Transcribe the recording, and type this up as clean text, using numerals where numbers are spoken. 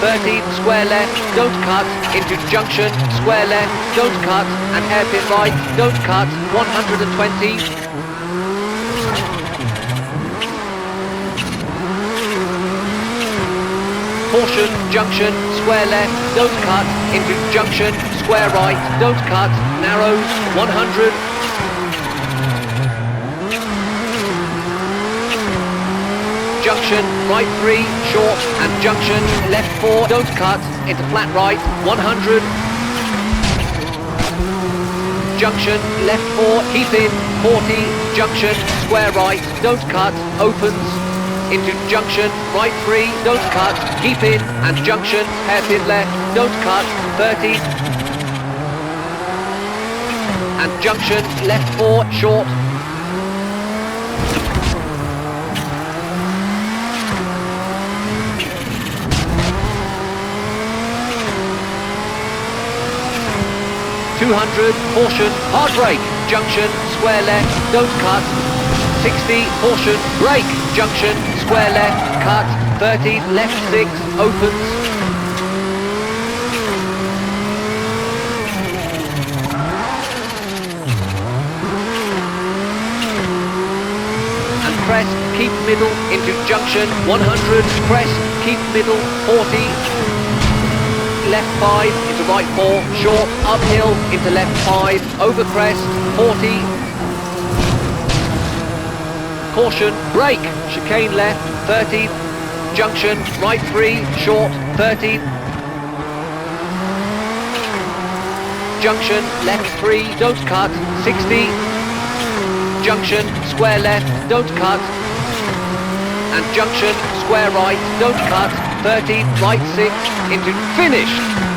30, square left, don't cut, into junction, square left, don't cut, and hairpin right, don't cut, 120. Caution, junction, square left, don't cut, into junction, square right, don't cut, narrows, 100. Junction, right 3, short, and junction, left 4, don't cut, into flat right, 100. Junction, left 4, keep in, 40, junction, square right, don't cut, opens, into junction, right 3, don't cut, keep in, and junction, hairpin left, don't cut, 30. And junction, left 4, short. Caution, hard brake, junction, square left, don't cut, 60, caution, brake, junction, square left, cut, 30, left 6, opens, and press, keep middle, into junction, 100, press, keep middle, 40, left 5, into right 4, short, uphill, into left 5, over crest, 40. Caution, brake, chicane left, 30. Junction, right 3, short, 30. Junction, left 3, don't cut, 60. Junction, square left, don't cut. And junction, square right, don't cut, 30, right 6, into finish.